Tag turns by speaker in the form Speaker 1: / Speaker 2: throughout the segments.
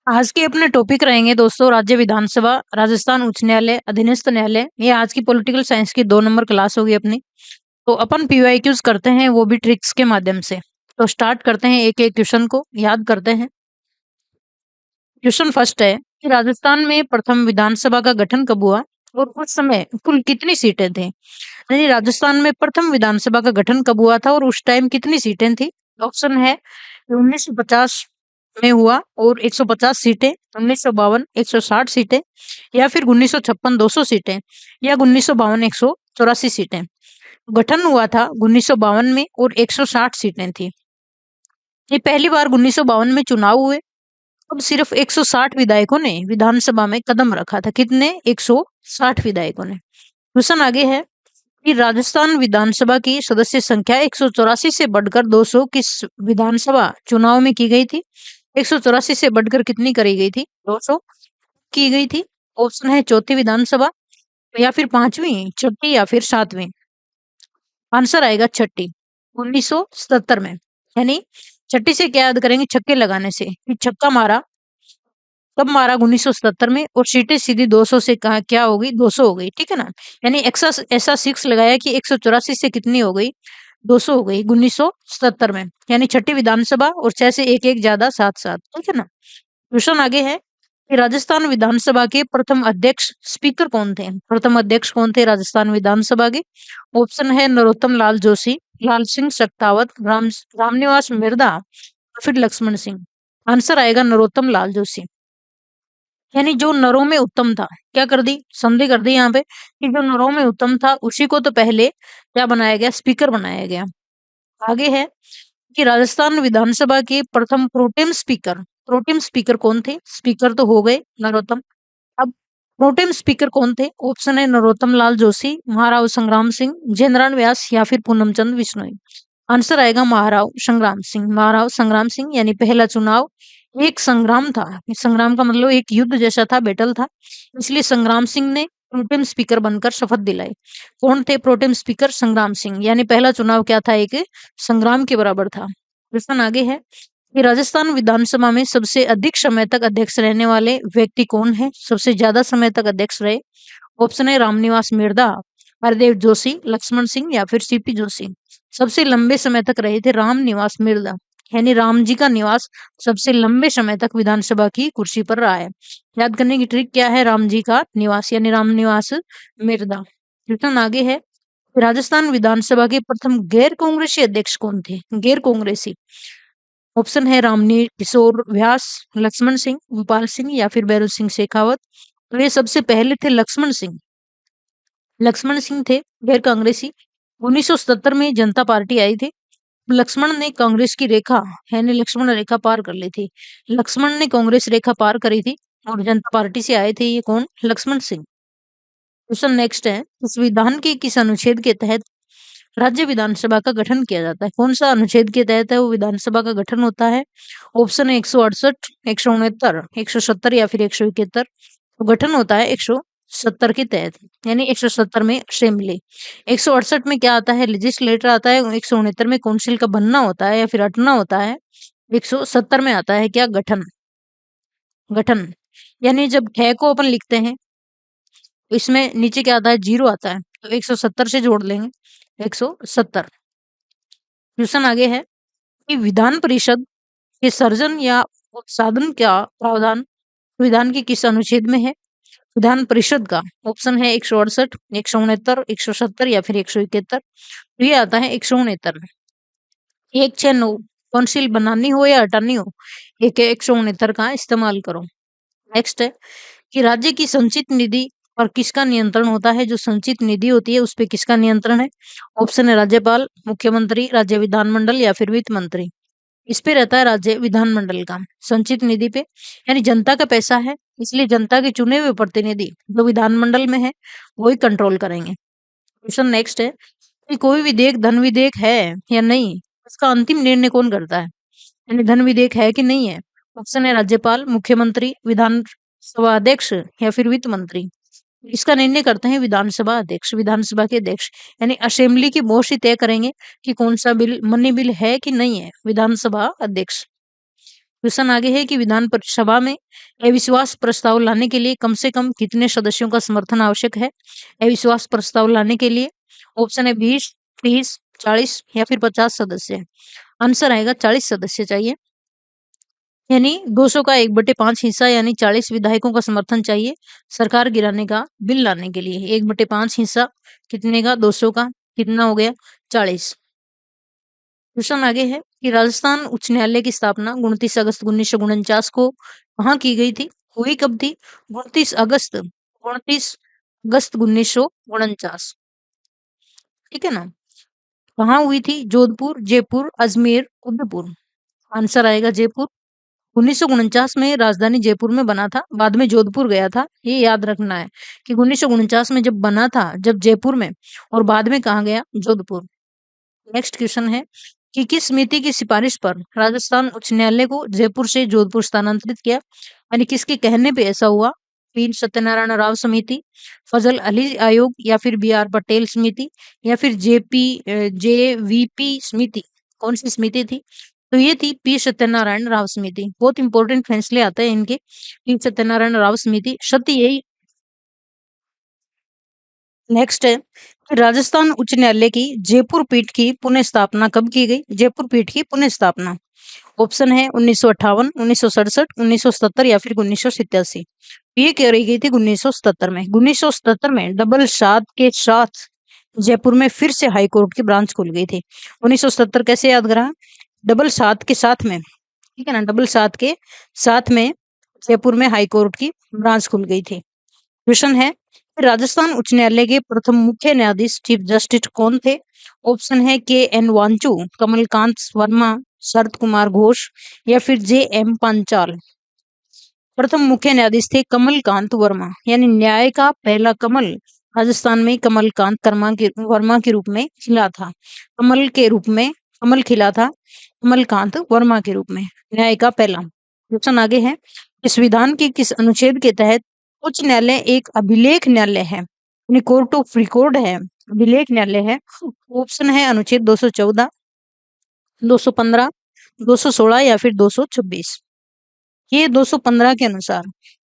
Speaker 1: आज के अपने टॉपिक रहेंगे दोस्तों राज्य विधानसभा, राजस्थान उच्च न्यायालय, अधीनस्थ न्यायालय। ये आज की पॉलिटिकल साइंस की 2 नंबर क्लास होगी अपनी। तो अपन पीवाईक्यूज करते हैं वो भी ट्रिक्स के माध्यम से। तो स्टार्ट करते हैं एक एक क्वेश्चन को याद करते हैं। क्वेश्चन फर्स्ट है कि राजस्थान में प्रथम विधानसभा का गठन कब हुआ और उस समय कुल कितनी सीटें थी। यानी राजस्थान में प्रथम विधानसभा का गठन कब हुआ था और उस टाइम कितनी सीटें थी। ऑप्शन है 1950 में हुआ और 150 सीटें, 1952 160 सीटें, या फिर 1956 200 सीटें, या 1952 184 सीटें। गठन हुआ था 1952 में और 160 सीटें थी। ये पहली बार 1952 में चुनाव हुए। अब सिर्फ 160 विधायकों ने विधानसभा में कदम रखा था। कितने? 160 विधायकों ने। क्वेश्चन आगे है कि राजस्थान विधानसभा की सदस्य संख्या 184 से बढ़कर 200 किस विधानसभा चुनाव में की गई थी। 184 से बढ़कर कितनी करी गई थी? 200 की गई थी। ऑप्शन है चौथी विधानसभा, या फिर पांचवी, छठी, या फिर सातवीं। आंसर आएगा छठी, 1977 में। यानी छठी से क्या याद करेंगे? छक्के लगाने से कि छक्का मारा, कब मारा? 1977 में। और सीटें सीधी 200 से कहा क्या हो गई? 200 हो गई। ठीक है ना। यानी ऐसा ऐसा सिक्स लगाया कि 184 से कितनी हो गई? 200 हो गई 1977 में। यानी छठी विधानसभा और 6 से एक एक ज्यादा 7-7। ठीक है ना। क्वेश्चन आगे है कि राजस्थान विधानसभा के प्रथम अध्यक्ष स्पीकर कौन थे। प्रथम अध्यक्ष कौन थे राजस्थान विधानसभा के? ऑप्शन है नरोत्तम लाल जोशी, लाल सिंह शक्तावत, रामनिवास मिर्धा, और फिर लक्ष्मण सिंह। आंसर आएगा नरोत्तम लाल जोशी। यानी जो नरों में उत्तम था, क्या कर दी? संधि कर दी यहाँ पे कि जो नरों में उत्तम था उसी को तो पहले क्या बनाया गया? स्पीकर बनाया गया। आगे है कि राजस्थान विधानसभा के प्रथम प्रोटेम स्पीकर, प्रोटेम स्पीकर कौन थे? स्पीकर तो हो गए नरोत्तम। अब प्रोटेम स्पीकर कौन थे? ऑप्शन है नरोत्तम लाल जोशी, महाराव संग्राम सिंह, जेनरान व्यास, या फिर पूनम चंद बिश्नोई। आंसर आएगा महाराव संग्राम सिंह। महाराव संग्राम सिंह। यानी पहला चुनाव एक संग्राम था। इस संग्राम का मतलब एक युद्ध जैसा था, बैटल था, इसलिए संग्राम सिंह ने प्रोटेम स्पीकर बनकर शपथ दिलाई। कौन थे प्रोटेम स्पीकर? संग्राम सिंह। यानी पहला चुनाव क्या था? एक संग्राम के बराबर था। प्रश्न आगे है कि राजस्थान विधानसभा में सबसे अधिक समय तक अध्यक्ष रहने वाले व्यक्ति कौन है? सबसे ज्यादा समय तक अध्यक्ष रहे। ऑप्शन है रामनिवास मिर्धा, हरदेव जोशी, लक्ष्मण सिंह, या फिर सीपी जोशी। सबसे लंबे समय तक रहे थे रामनिवास मिर्धा। यानी राम जी का निवास सबसे लंबे समय तक विधानसभा की कुर्सी पर रहा है। याद करने की ट्रिक क्या है? राम जी का निवास यानी रामनिवास मिर्धा। क्वेश्चन आगे है, राजस्थान विधानसभा के प्रथम गैर कांग्रेसी अध्यक्ष कौन थे? गैर कांग्रेसी। ऑप्शन है रामनी किशोर व्यास, लक्ष्मण सिंह, गोपाल सिंह, या फिर बैरू सिंह शेखावत। तो ये सबसे पहले थे लक्ष्मण सिंह। लक्ष्मण सिंह थे गैर कांग्रेसी। 1977 में जनता पार्टी आई थी। लक्ष्मण ने कांग्रेस की रेखा यानी लक्ष्मण रेखा पार कर ली थी। लक्ष्मण ने कांग्रेस रेखा पार करी थी और जनता पार्टी से आए थे। ये कौन? लक्ष्मण सिंह। क्वेश्चन नेक्स्ट है, इस विधान के किस अनुच्छेद के तहत राज्य विधानसभा का गठन किया जाता है? कौन सा अनुच्छेद के तहत है वो विधानसभा का गठन होता है? ऑप्शन है 168, 169, 170, या फिर 171। तो गठन होता है 170 के तहत। यानी 170 में असेंबली, 168 में क्या आता है? लेजिस्लेटर आता है, 169 में काउंसिल का बनना होता है या फिर हटना होता है, 170 में आता है क्या? गठन। गठन यानी जब ठे को अपन लिखते हैं तो इसमें नीचे क्या आता है? जीरो आता है, तो 170 से जोड़ लेंगे 170। क्वेश्चन आगे है कि विधान परिषद के सर्जन या साधन का प्रावधान विधान के किस अनुच्छेद में है? विधान परिषद का ऑप्शन है 168, 169, 170, या फिर 171। तो ये आता है 169 में। 169 काउंसिल बनानी हो या हटानी हो, एक 169 का इस्तेमाल करो। नेक्स्ट है कि राज्य की संचित निधि पर किसका नियंत्रण होता है? जो संचित निधि होती है उस पे किसका नियंत्रण है? ऑप्शन है राज्यपाल, मुख्यमंत्री, राज्य विधानमंडल, या फिर वित्त मंत्री। इस पे रहता है राज्य विधानमंडल का संचित निधि पे। यानी जनता का पैसा है, इसलिए जनता के चुने हुए प्रतिनिधि जो विधानमंडल में है वही कंट्रोल करेंगे। क्वेश्चन नेक्स्ट है कि कोई विधेयक धन विधेयक है या नहीं, इसका अंतिम निर्णय कौन करता है? यानी धन विधेयक है कि नहीं है। ऑप्शन है राज्यपाल, मुख्यमंत्री, विधानसभा अध्यक्ष, या फिर वित्त मंत्री। इसका निर्णय करते हैं विधानसभा अध्यक्ष, विधानसभा के अध्यक्ष। यानी असेंबली की मोस्ट ही तय करेंगे कि कौन सा बिल मनी बिल है कि नहीं है, विधानसभा अध्यक्ष। क्वेश्चन आगे है कि विधान सभा में अविश्वास प्रस्ताव लाने के लिए कम से कम कितने सदस्यों का समर्थन आवश्यक है? अविश्वास प्रस्ताव लाने के लिए ऑप्शन है 20, 30, 40 या फिर 50 सदस्य। आंसर आएगा 40 सदस्य चाहिए, यानी 200 का 1/5 हिस्सा यानी 40 विधायकों का समर्थन चाहिए सरकार गिराने का बिल लाने के लिए। 1/5 हिस्सा कितने का? 200 का। कितना हो गया? 40। क्वेश्चन आगे है कि राजस्थान उच्च न्यायालय की स्थापना 29 अगस्त 1949 को कहाँ की गई थी? हुई कब थी? 29 अगस्त 1949। ठीक है ना? कहाँ हुई थी? जोधपुर, जयपुर, अजमेर, उदयपुर। आंसर आएगा जयपुर। 1949 में राजधानी जयपुर में बना था, बाद में जोधपुर गया था। ये याद रखना है कि 1949 में जब बना था, जब जयपुर में, और बाद में कहाँ गया? जोधपुर। नेक्स्ट क्वेश्चन है कि किस समिति की सिफारिश पर राजस्थान उच्च न्यायालय को जयपुर से जोधपुर स्थानांतरित किया? यानी किसके कहने पे ऐसा हुआ? पी सत्यनारायण राव समिति, फजल अली आयोग या फिर बी आर पटेल समिति या फिर जेवीपी समिति। कौन सी समिति थी? तो ये थी पी सत्यनारायण राव समिति। बहुत इंपॉर्टेंट फैसले आते हैं इनके। पी सत्यनारायण राव समिति सत्य यही। नेक्स्ट है कि राजस्थान उच्च न्यायालय की जयपुर पीठ की पुनः स्थापना कब की गई? जयपुर पीठ की पुनः स्थापना ऑप्शन है 1958, 1967, 1977 या फिर 1987। ये करी गई थी 1977 में। 1977 में डबल सात के साथ जयपुर में फिर से हाई कोर्ट की ब्रांच खुल गई थी। 1977 कैसे याद करा? डबल सात के साथ में, ठीक है ना, डबल सात के साथ में जयपुर में हाई कोर्ट की ब्रांच खुल गई थी। क्वेश्चन है राजस्थान उच्च न्यायालय के प्रथम मुख्य न्यायाधीश चीफ जस्टिस कौन थे? ऑप्शन है के एन वांचू, कमलकांत वर्मा, शरद कुमार घोष या फिर जे एम पांचाल। प्रथम मुख्य न्यायाधीश थे कमलकांत वर्मा, यानी न्याय का पहला कमल राजस्थान में कमलकांत वर्मा के रूप में खिला था। कमल के रूप में कमल खिला था कमलकांत वर्मा के रूप में, न्याय का पहला। क्वेश्चन आगे है, इस विधान के किस अनुच्छेद के तहत उच्च न्यायालय एक अभिलेख न्यायालय है, यानी कोर्ट ऑफ रिकॉर्ड है, अभिलेख न्यायालय है? ऑप्शन है अनुच्छेद 214, 215, 216 या फिर 226। ये 215 के अनुसार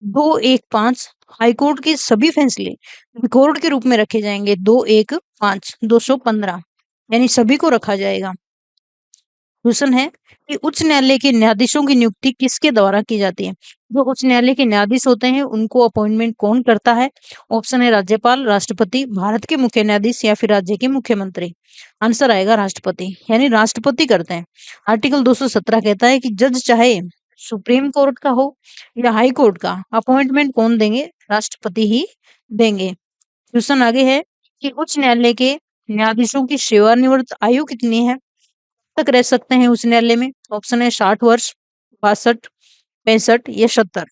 Speaker 1: 215 हाईकोर्ट के सभी फैसले रिकॉर्ड के रूप में रखे जाएंगे। 215, 215 यानी सभी को रखा जाएगा। क्वेश्चन है कि उच्च न्यायालय के न्यायाधीशों की नियुक्ति किसके द्वारा की जाती है? जो उच्च न्यायालय के न्यायाधीश होते हैं उनको अपॉइंटमेंट कौन करता है? ऑप्शन है राज्यपाल, राष्ट्रपति, भारत के मुख्य न्यायाधीश या फिर राज्य के मुख्यमंत्री। आंसर आएगा राष्ट्रपति, यानी राष्ट्रपति करते हैं। आर्टिकल 217 कहता है कि जज चाहे सुप्रीम कोर्ट का हो या हाई कोर्ट का, अपॉइंटमेंट कौन देंगे? राष्ट्रपति ही देंगे। क्वेश्चन आगे है कि उच्च न्यायालय के न्यायाधीशों की सेवानिवृत्त आयु कितनी है, तक रह सकते हैं उच्च न्यायालय में? ऑप्शन है 60 वर्ष, 62, 65 या 70।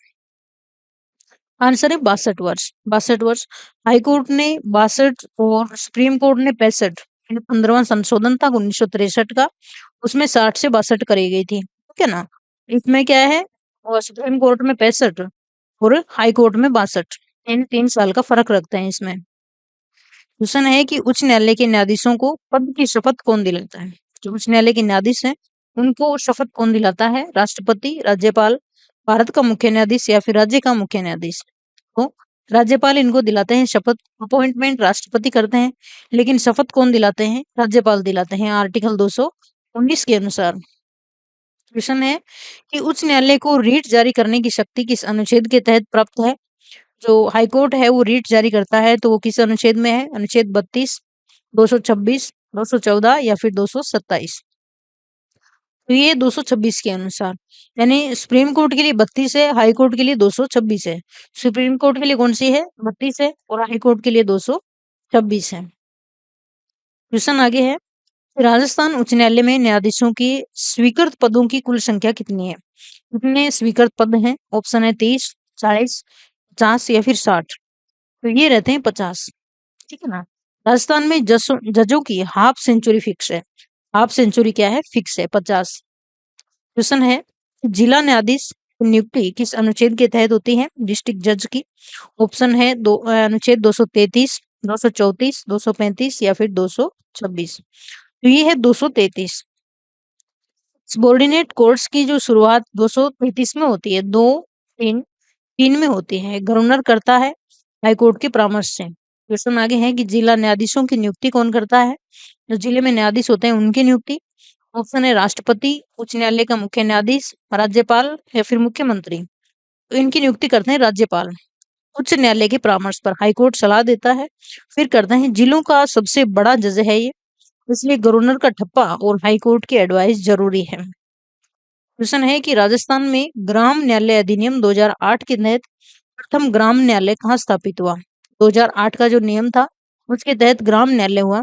Speaker 1: आंसर है 62 वर्ष। 62 वर्ष। हाई कोर्ट ने 62 और सुप्रीम कोर्ट ने 65। 15वां संशोधन था 1963 का, उसमें 60 से 62 करी गई थी, ठीक है ना? इसमें क्या है, और सुप्रीम कोर्ट में 65 और हाई कोर्ट में 62, इन 3 साल का फर्क रखते हैं इसमें। क्वेश्चन है कि उच्च न्यायालय के न्यायाधीशों को पद की शपथ कौन दिलाता है? जो उच्च न्यायालय के न्यायाधीश हैं उनको शपथ कौन दिलाता है? राष्ट्रपति, राज्यपाल, भारत का मुख्य न्यायाधीश या फिर राज्य का मुख्य न्यायाधीश? तो राज्यपाल इनको दिलाते हैं शपथ। अपॉइंटमेंट राष्ट्रपति करते हैं, लेकिन शपथ कौन दिलाते हैं? राज्यपाल दिलाते हैं, आर्टिकल 219 के अनुसार। क्वेश्चन है कि उच्च न्यायालय को रीट जारी करने की शक्ति किस अनुच्छेद के तहत प्राप्त है? जो हाई कोर्ट है वो रीट जारी करता है, तो वो किस अनुच्छेद में है? अनुच्छेद 32, 226, 214 या फिर 227। तो ये 226 के अनुसार, यानी सुप्रीम कोर्ट के लिए 32 है, हाई कोर्ट के लिए 226 है। सुप्रीम कोर्ट के लिए कौन सी है? 32 है, और हाई कोर्ट के लिए 226 है। क्वेश्चन आगे है, राजस्थान उच्च न्यायालय में न्यायाधीशों की स्वीकृत पदों की कुल संख्या कितनी है? कितने स्वीकृत पद हैं? ऑप्शन है 30, 40, 50 या फिर 60। तो ये रहते हैं 50, ठीक है ना? राजस्थान में जजों की हाफ सेंचुरी फिक्स है। हाफ सेंचुरी क्या है? फिक्स है, 50। क्वेश्चन है, जिला न्यायाधीश की नियुक्ति किस अनुच्छेद के तहत होती है? डिस्ट्रिक्ट जज की। ऑप्शन है अनुच्छेद 233, 234, 235 या फिर 226। तो ये है 233। सबॉर्डिनेट कोर्ट्स की जो शुरुआत 233 में होती है, 2-3 में होती है। गवर्नर करता है हाईकोर्ट के परामर्श से। क्वेश्चन आगे है कि जिला न्यायाधीशों की नियुक्ति कौन करता है? जो जिले में न्यायाधीश होते हैं उनकी नियुक्ति। ऑप्शन है राष्ट्रपति, उच्च न्यायालय का मुख्य न्यायाधीश, राज्यपाल या फिर मुख्यमंत्री। तो इनकी नियुक्ति करते हैं राज्यपाल। उच्च न्यायालय के परामर्श पर हाईकोर्ट सलाह देता है। फिर करते हैं जिलों का सबसे बड़ा जज है ये, इसलिए गवर्नर का ठप्पा और हाईकोर्ट की एडवाइस जरूरी है। क्वेश्चन है कि राजस्थान में ग्राम न्यायालय अधिनियम 2008 के तहत प्रथम ग्राम न्यायालय कहाँ स्थापित हुआ? 2008 का जो नियम था उसके तहत ग्राम न्यायालय हुआ,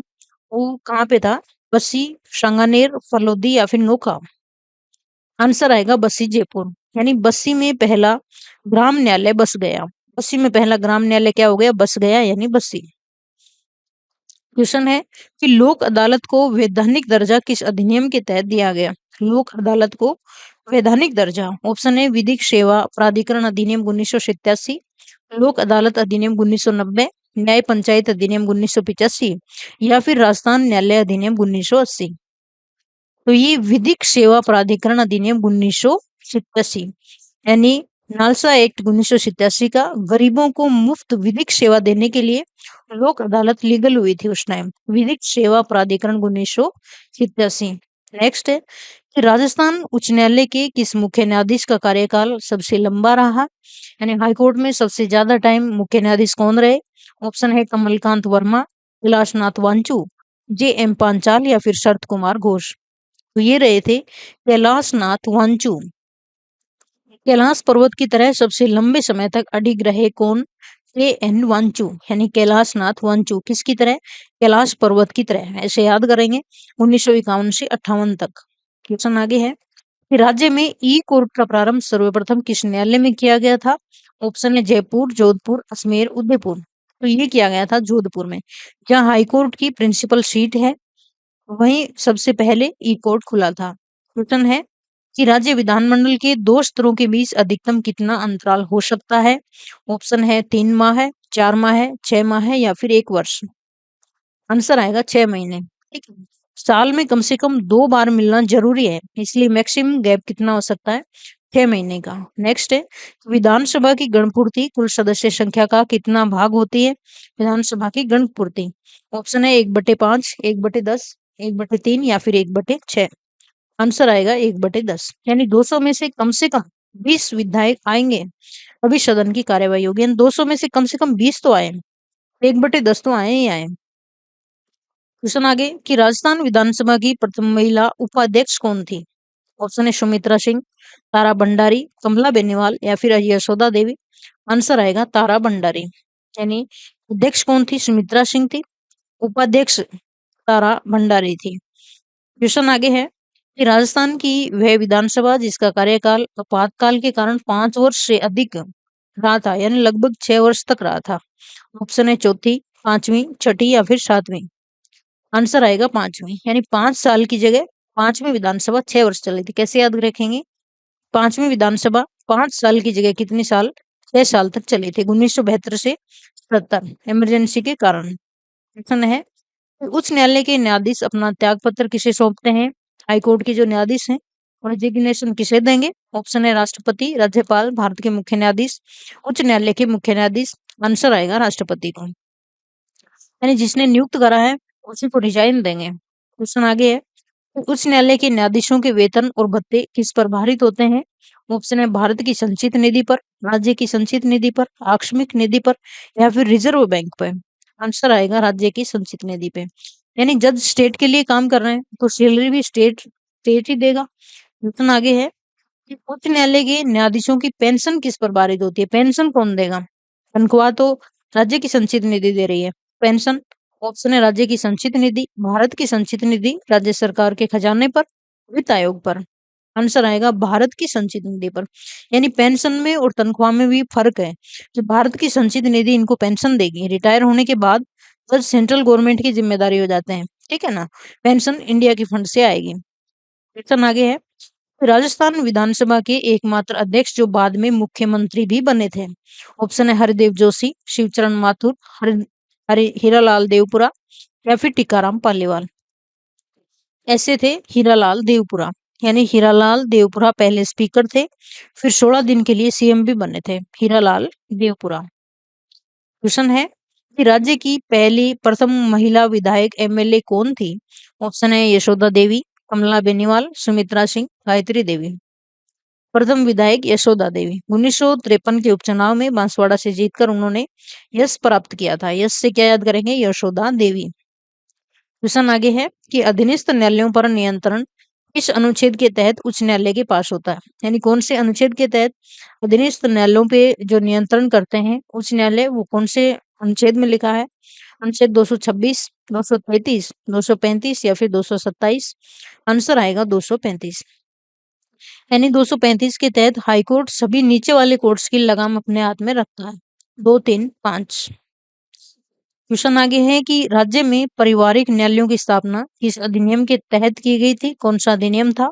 Speaker 1: वो कहाँ पे था? बस्सी, सांगानेर, फलोदी या फिर नोखा। आंसर आएगा बस्सी जयपुर, यानी बस्सी में पहला ग्राम न्यायालय बस गया। बस्सी में पहला ग्राम न्यायालय क्या हो गया? बस गया, यानी बस्सी। क्वेश्चन है कि लोक अदालत को वैधानिक दर्जा किस अधिनियम के तहत दिया गया? लोक अदालत को वैधानिक दर्जा। ऑप्शन है विधिक सेवा प्राधिकरण अधिनियम 1987, लोक अदालत अधिनियम 1990, न्याय पंचायत अधिनियम 1985 या फिर राजस्थान न्यायालय अधिनियम 1980। तो ये विधिक सेवा प्राधिकरण अधिनियम 1987, यानी नालसा एक्ट 1987 का गरीबों को मुफ्त विधिक सेवा देने के लिए लोक अदालत लीगल हुई थी उस टाइम। विधिक सेवा प्राधिकरण 1987। नेक्स्ट है कि राजस्थान उच्च न्यायालय के किस मुख्य न्यायाधीश का कार्यकाल सबसे लंबा रहा? यानी हाईकोर्ट में सबसे ज्यादा टाइम मुख्य न्यायाधीश कौन रहे? ऑप्शन है कमलकांत वर्मा, कैलाशनाथ वांचू, जे एम पांचाल या फिर शरत कुमार घोष। तो ये रहे थे कैलाशनाथ वांचू। कैलाश पर्वत की तरह सबसे लंबे समय तक अडिग रहे कौन? एन वांचू, यानी कैलाशनाथ वांचू किसकी तरह? कैलाश पर्वत की तरह। ऐसे याद करेंगे 1951 से 58 तक। क्वेश्चन आगे है कि राज्य में ई कोर्ट का प्रारंभ सर्वप्रथम किस न्यायालय में किया गया था? ऑप्शन है जयपुर, जोधपुर, अजमेर, उदयपुर। तो ये किया गया था जोधपुर में, जहाँ हाईकोर्ट की प्रिंसिपल सीट है, वहीं सबसे पहले ई कोर्ट खुला था। क्वेश्चन है कि राज्य विधानमंडल के दो स्तरों के बीच अधिकतम कितना अंतराल हो सकता है? ऑप्शन है 3 माह है, 4 माह है, 6 माह है या फिर 1 वर्ष। आंसर आएगा 6 महीने। ठीक है, साल में कम से कम 2 बार मिलना जरूरी है, इसलिए मैक्सिमम गैप कितना हो सकता है? 6 महीने का। नेक्स्ट है विधानसभा की गणपूर्ति कुल सदस्य संख्या का कितना भाग होती है? विधानसभा की गणपूर्ति। ऑप्शन है 1/5, 1/10, 1/3 या फिर 1/6। आंसर आएगा 1/10, यानी 200 में से कम 20 विधायक आएंगे तभी सदन की कार्यवाही होगी। यानी 200 में से कम 20 तो आए, 1/10 तो आए ही आए। क्वेश्चन आगे कि राजस्थान विधानसभा की प्रथम महिला उपाध्यक्ष कौन थी? ऑप्शन है सुमित्रा सिंह, तारा भंडारी, कमला बेनीवाल या फिर यशोदा देवी। आंसर आएगा तारा भंडारी, यानी अध्यक्ष कौन थी? सुमित्रा सिंह थी, उपाध्यक्ष तारा भंडारी थी। क्वेश्चन आगे है कि राजस्थान की वह विधानसभा जिसका कार्यकाल आपातकाल के कारण 5 वर्ष से अधिक रहा था, यानी लगभग 6 वर्ष तक रहा था। ऑप्शन है चौथी, पांचवी, छठी या फिर सातवीं। आंसर आएगा पांचवी, यानी 5 साल की जगह पांचवी विधानसभा 6 वर्ष चली थी। कैसे याद रखेंगे? पांचवी विधानसभा 5 साल की जगह कितने साल? 6 साल तक चली थी, 1972 से 77 इमरजेंसी के कारण। क्वेश्चन है उच्च न्यायालय के न्यायाधीश अपना त्याग पत्र किसे सौंपते हैं? हाईकोर्ट के जो न्यायाधीश हैं और रेजिग्नेशन किसे देंगे? ऑप्शन है राष्ट्रपति, राज्यपाल, भारत के मुख्य न्यायाधीश, उच्च न्यायालय के मुख्य न्यायाधीश। आंसर आएगा राष्ट्रपति को, यानी जिसने नियुक्त करा है उसी को रिजाइन देंगे। क्वेश्चन आगे है उच्च न्यायालय के न्यायाधीशों के वेतन और भत्ते किस पर भारित होते हैं? ऑप्शन है भारत की संचित निधि पर, राज्य की संचित निधि पर, आकस्मिक निधि पर या फिर रिजर्व बैंक पर। आंसर आएगा राज्य की संचित निधि पे, यानी जज स्टेट के लिए काम कर रहे हैं तो सैलरी भी स्टेट स्टेट ही देगा। क्वेश्चन आगे है कि उच्च न्यायालय के न्यायाधीशों की पेंशन किस पर भारित होती है? पेंशन कौन देगा? तनख्वाह तो राज्य की संचित निधि दे रही है, पेंशन। ऑप्शन है राज्य की संचित निधि, भारत की संचित निधि, राज्य सरकार के खजाने पर, वित्त आयोग पर। आंसर आएगा भारत की संचित निधि पर, यानी पेंशन में और तनख्वाह में भी फर्क है। जो भारत की संचित निधि इनको पेंशन देगी, रिटायर होने के बाद जब सेंट्रल गवर्नमेंट की जिम्मेदारी हो जाते हैं, ठीक है ना, पेंशन इंडिया की फंड से आएगी। क्वेश्चन आगे है राजस्थान विधानसभा के एकमात्र अध्यक्ष जो बाद में मुख्यमंत्री भी बने थे। ऑप्शन है हरिदेव जोशी, शिवचरण माथुर, हीरालाल देवपुरा या फिर टीकाराम पालीवाल। ऐसे थे हीरालाल देवपुरा, यानी हीरालाल देवपुरा पहले स्पीकर थे, फिर 16 दिन के लिए सीएम भी बने थे, हीरालाल देवपुरा। क्वेश्चन है कि राज्य की पहली प्रथम महिला विधायक एमएलए कौन थी? ऑप्शन है यशोदा देवी, कमला बेनीवाल, सुमित्रा सिंह, गायत्री देवी। प्रथम विधायक यशोदा देवी 1953 के उपचुनाव में बांसवाड़ा से जीतकर उन्होंने यश प्राप्त किया था। यश से क्या याद करेंगे? यशोदा देवी। क्वेश्चन आगे है कि अधीनस्थ न्यायालयों पर नियंत्रण किस अनुच्छेद के तहत उच्च न्यायालय के पास होता है? यानी कौन से अनुच्छेद के तहत अधीनस्थ न्यायालयों पे जो नियंत्रण करते हैं उच्च न्यायालय, वो कौन से अनुच्छेद में लिखा है? अनुच्छेद 226, 233, 235 या फिर 227? आंसर आएगा 235। यानी 235 के तहत हाईकोर्ट सभी नीचे वाले कोर्ट्स की लगाम अपने हाथ में रखता है। 2, 3, 5। क्वेश्चन आगे है कि राज्य में पारिवारिक न्यायालयों की स्थापना किस अधिनियम के तहत की गई थी? कौन सा अधिनियम था?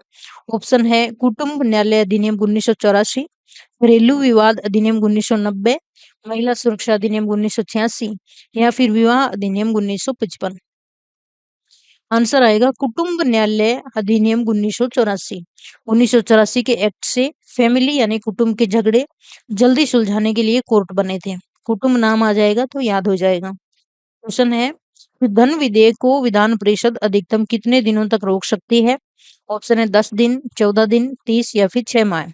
Speaker 1: ऑप्शन है कुटुंब न्यायालय अधिनियम 1984, घरेलू विवाद अधिनियम 1990, महिला सुरक्षा अधिनियम 1986 या फिर विवाह अधिनियम 1955? आंसर आएगा कुटुंब न्यायालय अधिनियम 1984। 1984 के एक्ट से फैमिली यानी कुटुंब के झगड़े जल्दी सुलझाने के लिए कोर्ट बने थे। कुटुंब नाम आ जाएगा तो याद हो जाएगा। क्वेश्चन है कि धन विधेयक को विधान परिषद अधिकतम कितने दिनों तक रोक सकती है? ऑप्शन है 10 दिन, 14 दिन, 30 या फिर 6 माह।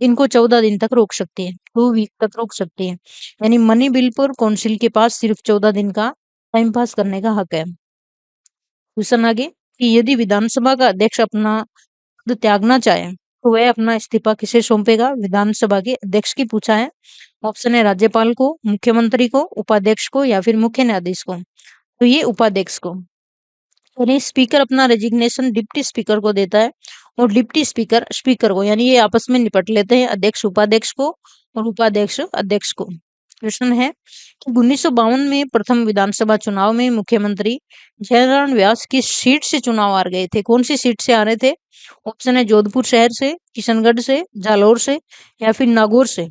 Speaker 1: इनको 14 दिन तक रोक सकती है, 2 वीक तक रोक सकती है। यानी मनी बिल पर काउंसिल के पास सिर्फ 14 दिन का टाइम पास करने का हक है। क्वेश्चन आगे कि यदि विधानसभा का अध्यक्ष अपना पद त्यागना चाहे तो वह अपना इस्तीफा किसे सौंपेगा? विधानसभा के अध्यक्ष की पूछा है। ऑप्शन है राज्यपाल को, मुख्यमंत्री को, उपाध्यक्ष को या फिर मुख्य न्यायाधीश को। तो ये उपाध्यक्ष को, यानी स्पीकर अपना रेजिग्नेशन डिप्टी स्पीकर को देता है और डिप्टी स्पीकर स्पीकर को, यानी ये आपस में निपट लेते हैं, अध्यक्ष उपाध्यक्ष को और उपाध्यक्ष अध्यक्ष को। प्रश्न है कि 1952 में प्रथम विधानसभा चुनाव में मुख्यमंत्री जयनारायण व्यास किस सीट से चुनाव हार गए थे? कौन सी सीट से आ रहे थे? ऑप्शन है जोधपुर शहर से, किशनगढ़ से, जालौर से या फिर नागौर से।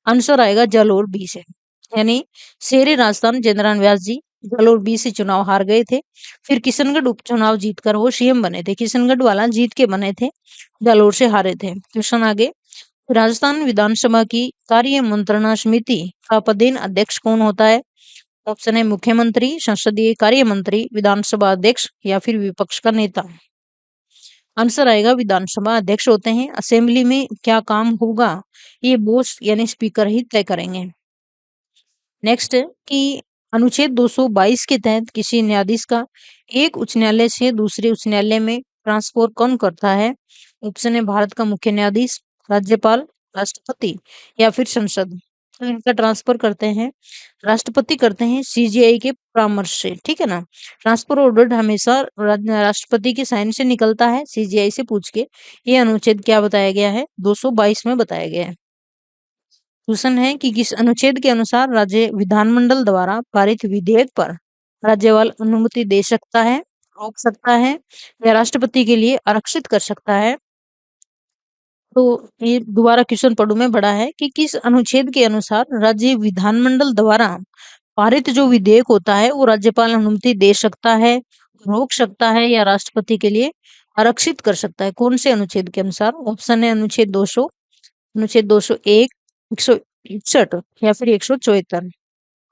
Speaker 1: आंसर आएगा जालौर बी से। यानी शेरे राजस्थान जयनारायण व्यास जी जालौर बी से चुनाव हार गए थे। फिर किशनगढ़ उपचुनाव जीतकर वो सीएम बने थे। किशनगढ़ वाला जीत के बने थे, जालौर से हारे थे। क्वेश्चन आगे, राजस्थान विधानसभा की कार्य मंत्रणा समिति का पदेन अध्यक्ष कौन होता है? ऑप्शन है मुख्यमंत्री, संसदीय कार्य मंत्री, विधानसभा अध्यक्ष या फिर विपक्ष का नेता। आंसर आएगा विधानसभा अध्यक्ष होते हैं। असेंबली में क्या काम होगा ये बोस यानी स्पीकर ही तय करेंगे। नेक्स्ट है कि अनुच्छेद 222 के तहत किसी न्यायाधीश का एक उच्च न्यायालय से दूसरे उच्च न्यायालय में ट्रांसफर कौन करता है? ऑप्शन है भारत का मुख्य न्यायाधीश, राज्यपाल, राष्ट्रपति या फिर संसद। तो इनका ट्रांसफर करते हैं राष्ट्रपति करते हैं सीजीआई के परामर्श से, ठीक है ना। ट्रांसफर ऑर्डर हमेशा राष्ट्रपति के साइन से निकलता है, सीजीआई से पूछ के। ये अनुच्छेद क्या बताया गया है? 222 में बताया गया है। क्वेश्चन है कि किस अनुच्छेद के अनुसार राज्य विधानमंडल द्वारा पारित विधेयक पर राज्यपाल अनुमति दे सकता है, रोक सकता है या राष्ट्रपति के लिए आरक्षित कर सकता है? तो ये दोबारा क्वेश्चन पढ़ू में बड़ा है कि किस अनुच्छेद के अनुसार राज्य विधानमंडल द्वारा पारित जो विधेयक होता है वो राज्यपाल अनुमति दे सकता है, रोक सकता है या राष्ट्रपति के लिए आरक्षित कर सकता है? कौन से अनुच्छेद के अनुसार? ऑप्शन है अनुच्छेद 200, अनुच्छेद 201, 161 या फिर 174।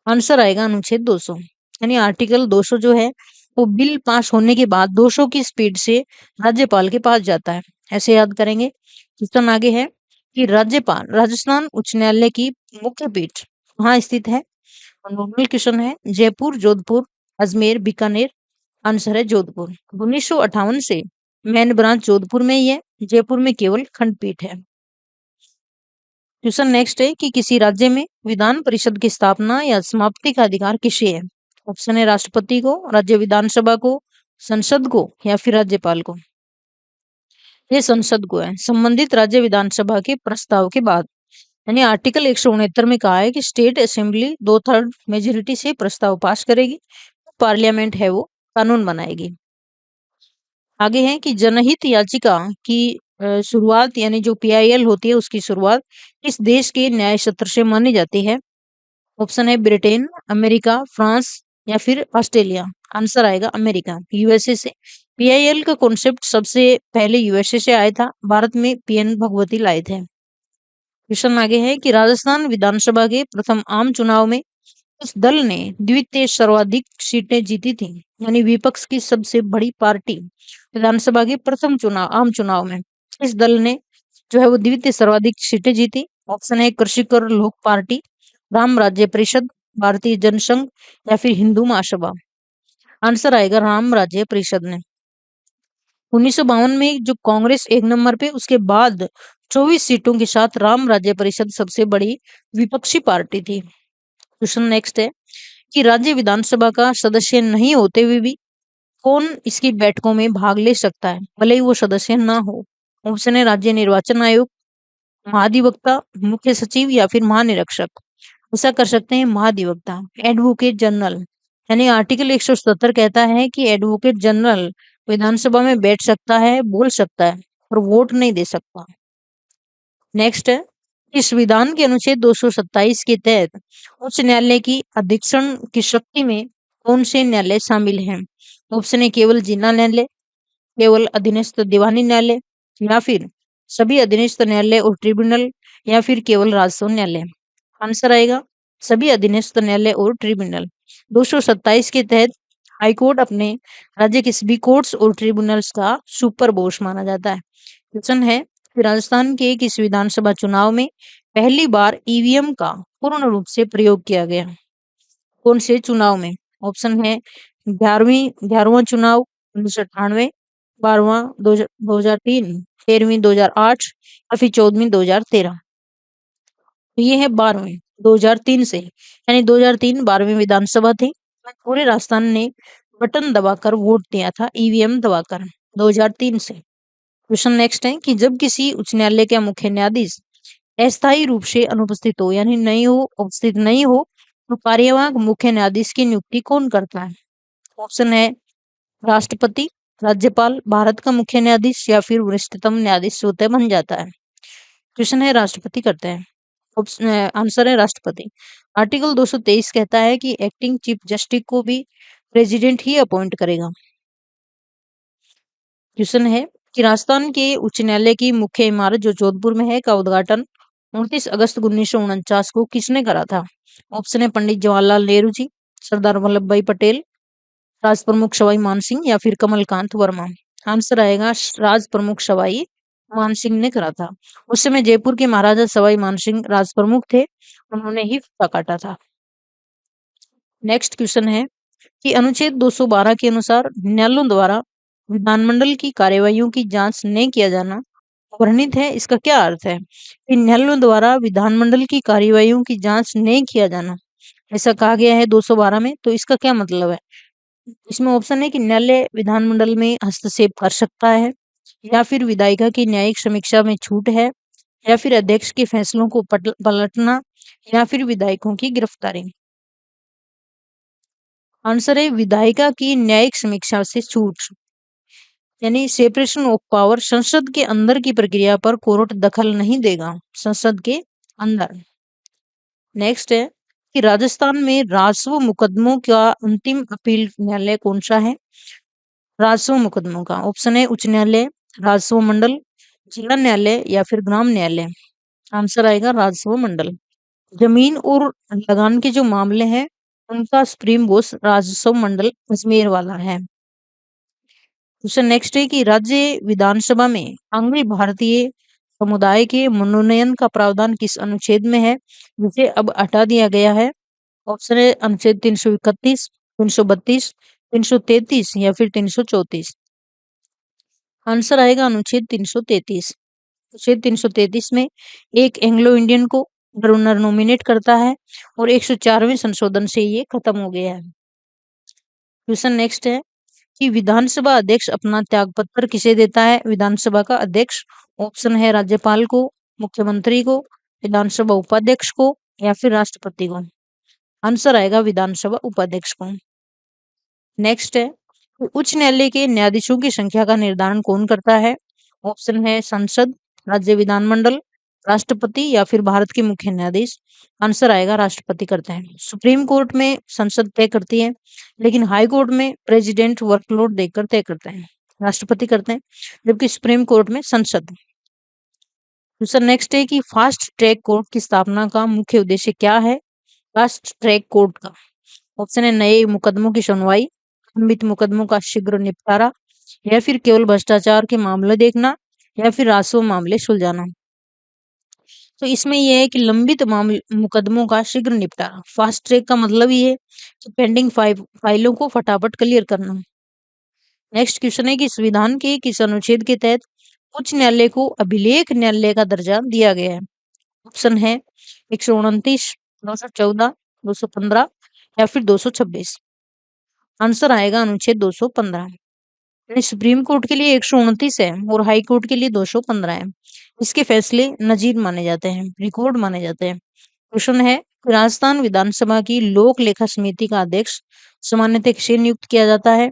Speaker 1: आंसर आएगा अनुच्छेद 200। यानी आर्टिकल 200 जो है वो बिल पास होने के बाद 200 की स्पीड से राज्यपाल के पास जाता है। ऐसे याद करेंगे। क्वेश्चन आगे है कि राज्यपाल राजस्थान उच्च न्यायालय की मुख्य पीठ कहाँ स्थित है? नॉर्मल क्वेश्चन है। जयपुर, जोधपुर, अजमेर, बीकानेर। आंसर है जोधपुर। 1958 से मेन ब्रांच जोधपुर में ही है, जयपुर में केवल खंडपीठ है। क्वेश्चन नेक्स्ट है कि किसी राज्य में विधान परिषद की स्थापना या समाप्ति का अधिकार किसे है? ऑप्शन है राष्ट्रपति को, राज्य विधानसभा को, संसद को या फिर राज्यपाल को। ये संसद को है, संबंधित राज्य विधानसभा के प्रस्ताव के बाद। यानी आर्टिकल 169 में कहा है कि स्टेट असेंबली 2/3 मेजोरिटी से प्रस्ताव पास करेगी, पार्लियामेंट है वो कानून बनाएगी। आगे है कि जनहित याचिका की शुरुआत यानी जो पीआईएल होती है उसकी शुरुआत किस देश के न्याय सत्र से मानी जाती है? ऑप्शन है ब्रिटेन, अमेरिका, फ्रांस या फिर ऑस्ट्रेलिया। आंसर आएगा अमेरिका, यूएसए से। पीआईएल का कॉन्सेप्ट सबसे पहले यूएसए से आया था, भारत में पीएन भगवती लाए थे। क्वेश्चन आगे है कि राजस्थान विधानसभा के प्रथम आम चुनाव में इस दल ने द्वितीय सर्वाधिक सीटें जीती थी, यानी विपक्ष की सबसे बड़ी पार्टी विधानसभा के प्रथम चुनाव आम चुनाव में इस दल ने जो है वो द्वितीय सर्वाधिक सीटें जीती। ऑप्शन है कृषिकर लोक पार्टी, राम राज्य परिषद, भारतीय जनसंघ या फिर हिंदू महासभा। आंसर आएगा राम राज्य परिषद ने। 1952 में जो कांग्रेस एक नंबर पे, उसके बाद 24 सीटों के साथ राम राज्य परिषद सबसे बड़ी विपक्षी पार्टी थी। क्वेश्चन नेक्स्ट है कि राज्य विधानसभा का सदस्य नहीं होते हुए भी कौन इसकी बैठकों में भाग ले सकता है, भले ही वो सदस्य ना हो। ऑप्शन है राज्य निर्वाचन आयोग, महाधिवक्ता, मुख्य सचिव या फिर महानिरीक्षक। ऐसा कर सकते हैं महाधिवक्ता, एडवोकेट जनरल। यानी आर्टिकल 177 कहता है कि एडवोकेट जनरल विधानसभा में बैठ सकता है, बोल सकता है, और वोट नहीं दे सकता। नेक्स्ट है इस संविधान के अनुच्छेद 227 के तहत उच्च न्यायालय की अधीक्षण की शक्ति में कौन से न्यायालय शामिल हैं। ऑप्शन है केवल जिला न्यायालय, केवल अधीनस्थ दीवानी न्यायालय, या फिर सभी अधीनस्थ न्यायालय और ट्रिब्यूनल, या फिर केवल राजस्व न्यायालय। आंसर आएगा सभी अधीनस्थ न्यायालय और ट्रिब्यूनल। 227 के तहत हाईकोर्ट अपने राज्य के सभी कोर्ट्स और ट्रिब्यूनल्स का सुपर बॉस माना जाता है। क्वेश्चन है कि राजस्थान के किस विधानसभा चुनाव में पहली बार ईवीएम का पूर्ण रूप से प्रयोग किया गया, कौन से चुनाव में। ऑप्शन है 11वां चुनाव 1998, 12वां 2003, 13वीं 2008 या फिर 14वीं 2013। तो ये है 12वीं 2003 से, यानी 2003 12वीं विधानसभा थी। पूरे राजस्थान ने बटन दबाकर वोट दिया था, ईवीएम दबाकर, 2003 से। क्वेश्चन नेक्स्ट है कि जब किसी उच्च न्यायालय का मुख्य न्यायाधीश अस्थायी रूप से अनुपस्थित हो, यानी नहीं हो, उपस्थित नहीं हो, तो कार्यवाहक मुख्य न्यायाधीश की नियुक्ति कौन करता है। ऑप्शन है राष्ट्रपति, राज्यपाल, भारत का मुख्य न्यायाधीश या फिर वरिष्ठतम न्यायाधीश स्वतः बन जाता है। क्वेश्चन है राष्ट्रपति करते हैं। ऑप्शन आंसर है राष्ट्रपति। आर्टिकल 223 कहता है कि एक्टिंग चीफ जस्टिस को भी प्रेसिडेंट ही अपॉइंट करेगा। क्वेश्चन है कि राजस्थान के उच्च न्यायालय की मुख्य इमारत जो जोधपुर में है का उद्घाटन 29 अगस्त 1949 को किसने करा था। ऑप्शन है पंडित जवाहरलाल नेहरू जी, सरदार वल्लभ भाई पटेल, राज प्रमुख सवाई मानसिंह या फिर कमलकांत वर्मा। आंसर आएगा राज प्रमुख सवाई मानसिंह ने करा था। उस समय जयपुर के महाराजा सवाई मानसिंह राज प्रमुख थे, उन्होंने ही फीता काटा था। नेक्स्ट क्वेश्चन है कि अनुच्छेद 212 के अनुसार न्यायालयों द्वारा विधानमंडल की कार्यवाहियों की जांच नहीं किया जाना वर्णित है, इसका क्या अर्थ है। कि न्यायालयों द्वारा विधानमंडल की कार्यवाहियों की जांच नहीं किया जाना, ऐसा कहा गया है 212 में, तो इसका क्या मतलब है। इसमें ऑप्शन है कि न्यायालय विधानमंडल में हस्तक्षेप कर सकता है, या फिर विधायिका की न्यायिक समीक्षा में छूट है, या फिर अध्यक्ष के फैसलों को पलटना, या फिर विधायकों की गिरफ्तारी। आंसर है विधायिका की न्यायिक समीक्षा से छूट, यानी सेपरेशन ऑफ पावर। संसद के अंदर की प्रक्रिया पर कोर्ट दखल नहीं देगा, संसद के अंदर। नेक्स्ट है कि राजस्थान में राजस्व मुकदमों का अंतिम अपील न्यायालय कौन सा है। राजस्व मुकदमों का ऑप्शन है उच्च न्यायालय, राजस्व मंडल, जिला न्यायालय या फिर ग्राम न्यायालय। आंसर आएगा राजस्व मंडल। जमीन और लगान के जो मामले हैं उनका सुप्रीम कोर्ट राजस्व मंडल अजमेर वाला है। क्वेश्चन नेक्स्ट है कि राज्य विधानसभा में आंग्ल भारतीय समुदाय के मनोनयन का प्रावधान किस अनुच्छेद में है, जिसे अब हटा दिया गया है। ऑप्शन है अनुच्छेद 331, 332, 333 या फिर 334। आंसर आएगा अनुच्छेद 333। अनुच्छेद 333 में एक एंग्लो इंडियन को गवर्नर नॉमिनेट करता है, और 104वें संशोधन से ये खत्म हो गया है। क्वेश्चन नेक्स्ट है कि विधानसभा अध्यक्ष अपना त्यागपत्र किसे देता है। विधानसभा का अध्यक्ष, ऑप्शन है राज्यपाल को, मुख्यमंत्री को, विधानसभा उपाध्यक्ष को या फिर राष्ट्रपति को। आंसर आएगा विधानसभा उपाध्यक्ष को। नेक्स्ट है कि उच्च न्यायालय के न्यायाधीशों की संख्या का निर्धारण कौन करता है। ऑप्शन है संसद, राज्य विधानमंडल, राष्ट्रपति या फिर भारत के मुख्य न्यायाधीश? आंसर आएगा राष्ट्रपति करते हैं। सुप्रीम कोर्ट में संसद तय करती है, लेकिन हाई कोर्ट में प्रेसिडेंट वर्कलोड देखकर तय करते हैं, राष्ट्रपति करते हैं, जबकि सुप्रीम कोर्ट में संसद। क्वेश्चन नेक्स्ट है कि फास्ट ट्रैक कोर्ट की स्थापना का मुख्य उद्देश्य क्या है? फास्ट ट्रैक कोर्ट का ऑप्शन है नए मुकदमों की सुनवाई, लंबित मुकदमों का शीघ्र निपटारा, या फिर केवल भ्रष्टाचार के मामले देखना, या फिर राजस्व मामले सुलझाना। तो इसमें यह है कि लंबित मामले मुकदमों का शीघ्र निपटारा। फास्ट ट्रैक का मतलब ये है कि पेंडिंग फाइलों को फटाफट क्लियर करना। नेक्स्ट क्वेश्चन है कि संविधान के किस अनुच्छेद के तहत उच्च न्यायालय को अभिलेख न्यायालय का दर्जा दिया गया है? ऑप्शन है 129, 214, 215 या फिर 226। आंसर आएगा अनुच्छेद 215। यानी सुप्रीम कोर्ट के लिए 129 है और हाई कोर्ट के लिए 215 है। इसके फैसले नजीर माने जाते हैं, रिकॉर्ड माने जाते हैं। क्वेश्चन है राजस्थान विधानसभा की लोक लेखा समिति का अध्यक्ष सामान्यतः किसे नियुक्त किया जाता है?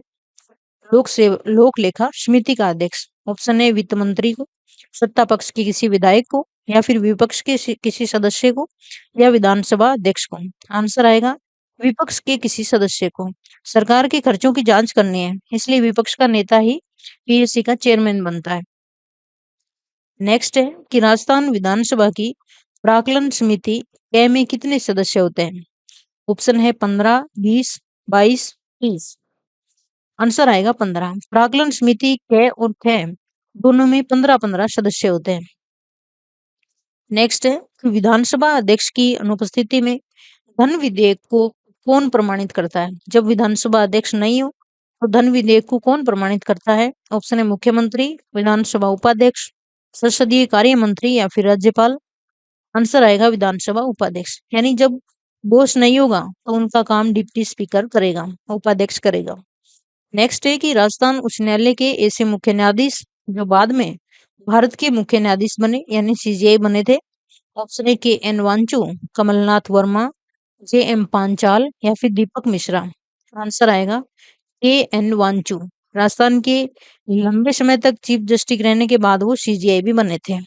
Speaker 1: लोक लेखा समिति का अध्यक्ष ऑप्शन है वित्त मंत्री को, सत्ता पक्ष के किसी विधायक को, या फिर विपक्ष के किसी सदस्य को, या विधानसभा अध्यक्ष को। आंसर आएगा विपक्ष के किसी सदस्य को। सरकार के खर्चों की जांच करनी है, इसलिए विपक्ष का नेता ही पीएससी का चेयरमैन बनता है। नेक्स्ट है कि राजस्थान विधानसभा की प्राक्कलन समिति कै में कितने सदस्य होते हैं? ऑप्शन है 15, 20, 22, 30। आंसर आएगा 15। प्राक्कलन समिति कै और खे दोनों में 15-15 सदस्य होते हैं। नेक्स्ट है कि विधानसभा अध्यक्ष की अनुपस्थिति में धन विधेयक को कौन प्रमाणित करता है? जब विधानसभा अध्यक्ष नहीं हो तो धन विधेयक को कौन प्रमाणित करता है? ऑप्शन है मुख्यमंत्री, विधानसभा उपाध्यक्ष, संसदीय कार्य मंत्री, या फिर राज्यपाल। आंसर आएगा विधानसभा उपाध्यक्ष। यानी जब बॉस नहीं होगा तो उनका काम डिप्टी स्पीकर करेगा, उपाध्यक्ष करेगा। नेक्स्ट है कि राजस्थान उच्च न्यायालय के ऐसे मुख्य न्यायाधीश जो बाद में भारत के मुख्य न्यायाधीश बने यानी सीजेआई बने थे। ऑप्शन है के एन वांचू, कमलनाथ वर्मा, जे एम पांचाल, या फिर दीपक मिश्रा। आंसर आएगा के एन वांचू। राजस्थान के लंबे समय तक चीफ जस्टिस रहने के बाद वो सीजेआई भी बने थे।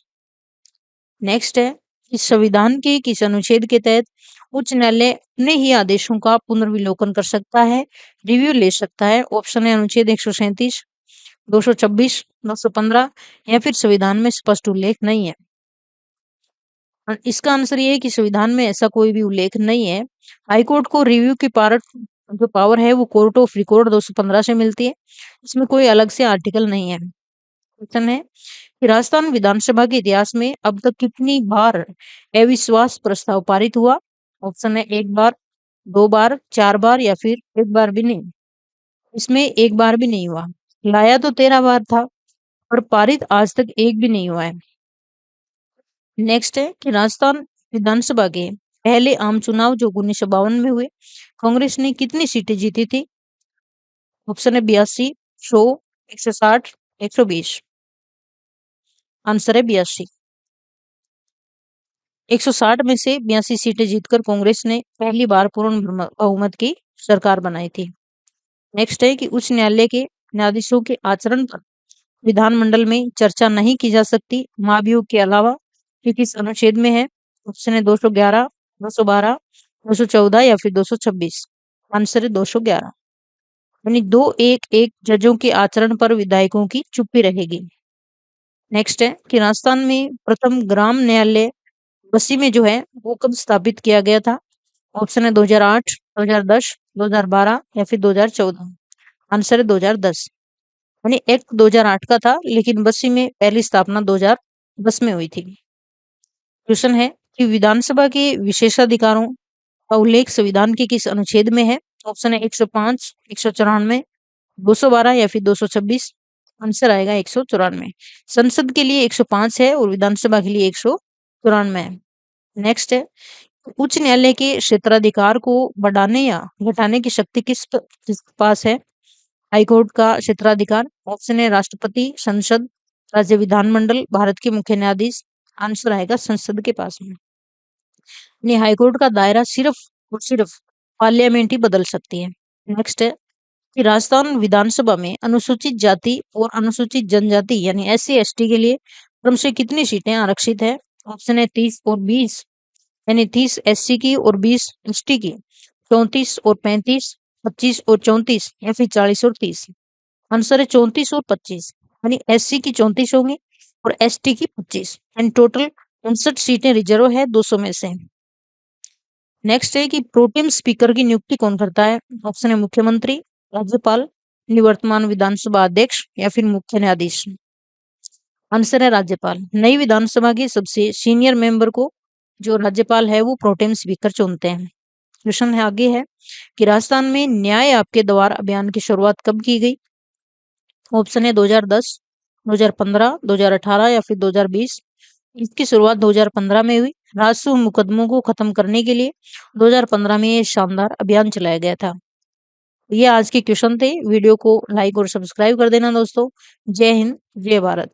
Speaker 1: नेक्स्ट है कि संविधान के किस अनुच्छेद के तहत उच्च न्यायालय अपने ही आदेशों का पुनर्विलोकन कर सकता है, रिव्यू ले सकता है? ऑप्शन है अनुच्छेद 137, 226, 215, या फिर संविधान में स्पष्ट उल्लेख नहीं है। इसका आंसर ये है कि संविधान में ऐसा कोई भी उल्लेख नहीं है। हाईकोर्ट को रिव्यू की जो पावर है वो कोर्ट ऑफ रिकॉर्ड 215 से मिलती है। इसमें कोई अलग से आर्टिकल नहीं है। क्वेश्चन है कि राजस्थान विधानसभा के इतिहास में अब तक कितनी बार अविश्वास प्रस्ताव पारित हुआ? ऑप्शन है 1 बार, 2 बार, 4 बार, या फिर 1 बार भी नहीं। इसमें 1 बार भी नहीं हुआ। लाया तो 13 बार था और पारित आज तक एक भी नहीं हुआ है। नेक्स्ट है कि राजस्थान विधानसभा के पहले आम चुनाव जो 1952 में हुए, कांग्रेस ने कितनी सीटें जीती थी? ऑप्शन है 82, 100, 160, 120। आंसर है 82। 160 में से 82 सीटें जीतकर कांग्रेस ने पहली बार पूर्ण बहुमत की सरकार बनाई थी। नेक्स्ट है कि उच्च न्यायालय के न्यायाधीशों के आचरण पर विधानमंडल में चर्चा नहीं की जा सकती महाभियोग के अलावा, ये किस अनुच्छेद में है? ऑप्शन है 211, 212, 214, या फिर 226। आंसर है 211। यानी 2-1-1 जजों के आचरण पर विधायकों की चुप्पी रहेगी। नेक्स्ट है कि राजस्थान में प्रथम ग्राम न्यायालय बस्सी में जो है वो कब स्थापित किया गया था? ऑप्शन है 2008, 2010, 2012, या फिर 2014। आंसर है 2010। यानी एक्ट 2008 का था, लेकिन बस्सी में पहली स्थापना 2010 में हुई थी। क्वेश्चन है कि विधानसभा के विशेषाधिकारों का उल्लेख संविधान के किस अनुच्छेद में है? ऑप्शन है 105, 194, 212, या फिर 226। आंसर आएगा 194। संसद के लिए 105 है और विधानसभा के लिए 194 है। नेक्स्ट है उच्च न्यायालय के क्षेत्राधिकार को बढ़ाने या घटाने की शक्ति किसके पास है? हाईकोर्ट का क्षेत्राधिकार। ऑप्शन है राष्ट्रपति, संसद, राज्य विधानमंडल, भारत के मुख्य न्यायाधीश। आंसर आएगा संसद के पास में। यानी हाईकोर्ट का दायरा सिर्फ और सिर्फ पार्लियामेंट ही बदल सकती है। नेक्स्ट है कि राजस्थान विधानसभा में अनुसूचित जाति और अनुसूचित जनजाति यानी SC ST के लिए क्रम से कितनी सीटें आरक्षित है? ऑप्शन है 30 और 20, यानी 30 एससी की और 20 एसटी की, 34 और 35, 25 और 34, या फिर 40 और 30। आंसर है 34 और 25, यानी एससी की 34 होंगी और एसटी की 25, एंड टोटल 59 सीटें रिजर्व है 200 में से। नेक्स्ट है कि प्रोटेम स्पीकर की नियुक्ति कौन करता है? ऑप्शन है मुख्यमंत्री, राज्यपाल, निवर्तमान विधानसभा अध्यक्ष, या फिर मुख्य न्यायाधीश। आंसर है राज्यपाल। नई विधानसभा के सबसे सीनियर मेंबर को जो राज्यपाल है वो प्रोटेम स्पीकर चुनते हैं। क्वेश्चन है आगे है कि राजस्थान में न्याय आपके द्वार अभियान की शुरुआत कब की गई? ऑप्शन है 2010, 2015, 2018, या फिर 2020। इसकी शुरुआत 2015 में हुई। राजस्व मुकदमों को खत्म करने के लिए 2015 में ये शानदार अभियान चलाया गया था। ये आज के क्वेश्चन थे। वीडियो को लाइक और सब्सक्राइब कर देना दोस्तों। जय हिंद, जय भारत।